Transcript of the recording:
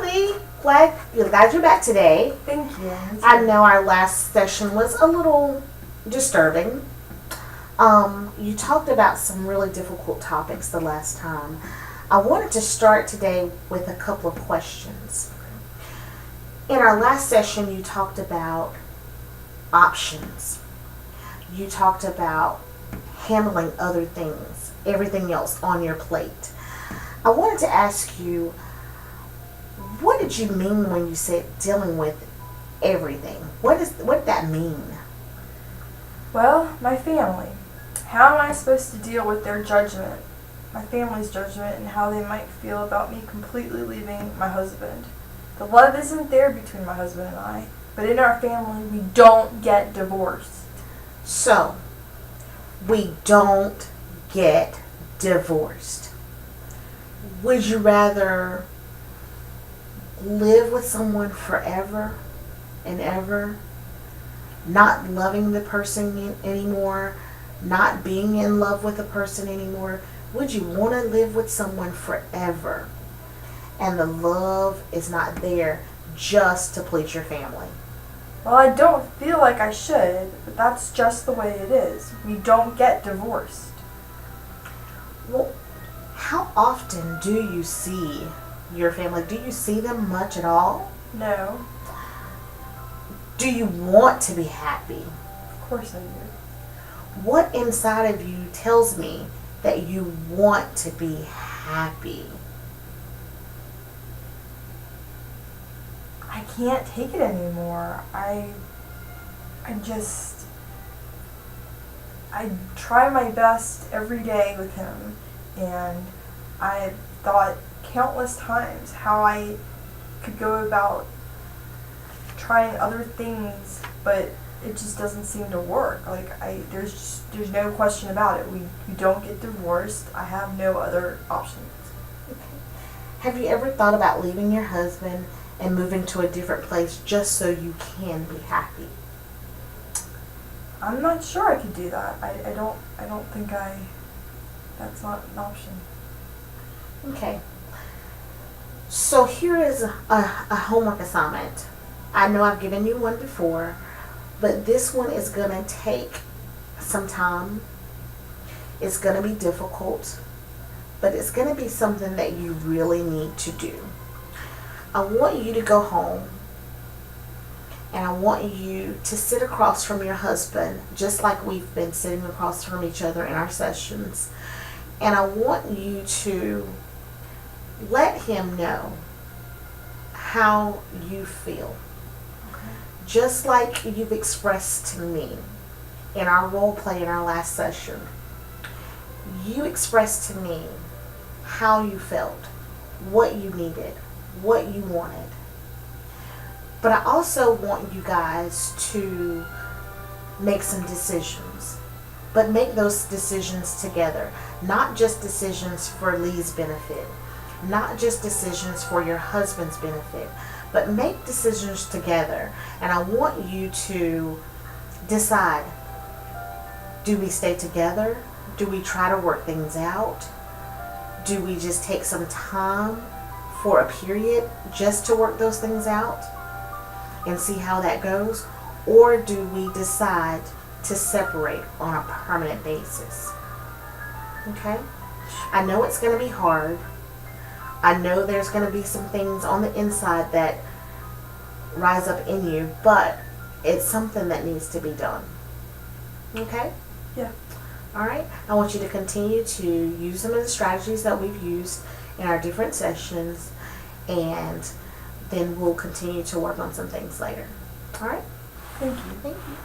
Lee. Glad you're back today. Thank you. I know our last session was a little disturbing. You talked about some really difficult topics the last time. I wanted to start today with a couple of questions. In our last session, you talked about options. You talked about handling other things, everything else on your plate. I wanted to ask you, what did you mean when you said dealing with everything? What did that mean? Well, my family. How am I supposed to deal with their judgment, my family's judgment, and how they might feel about me completely leaving my husband? The love isn't there between my husband and I, but in our family, we don't get divorced. So, we don't get divorced. Would you rather live with someone forever and ever, not loving the person anymore, not being in love with the person anymore? Would you want to live with someone forever and the love is not there just to please your family? Well, I don't feel like I should, but that's just the way it is. We don't get divorced. Well, how often do you see your family? Do you see them much at all? No. Do you want to be happy? Of course I do. What inside of you tells me that you want to be happy? I can't take it anymore. I try my best every day with him, and I thought countless times how I could go about trying other things, but it just doesn't seem to work. There's no question about it. We don't get divorced. I have no other options. Okay. Have you ever thought about leaving your husband and moving to a different place just so you can be happy? I'm not sure I could do that. I don't think that's not an option. Okay. So here is a homework assignment. I know I've given you one before, but this one is going to take some time. It's going to be difficult, but it's going to be something that you really need to do. I want you to go home, and I want you to sit across from your husband, just like we've been sitting across from each other in our sessions. And I want you to let him know how you feel. Just like you've expressed to me in our role play in our last session. You expressed to me how you felt, what you needed, what you wanted. But I also want you guys to make some decisions, but make those decisions together. Not just decisions for Lee's benefit, not just decisions for your husband's benefit, but make decisions together. And I want you to decide, do we stay together? Do we try to work things out? Do we just take some time for a period just to work those things out and see how that goes? Or do we decide to separate on a permanent basis? Okay? I know it's going to be hard. I know there's going to be some things on the inside that rise up in you, but it's something that needs to be done. Okay? Yeah. All right? I want you to continue to use some of the strategies that we've used in our different sessions, and then we'll continue to work on some things later. All right? Thank you. Thank you.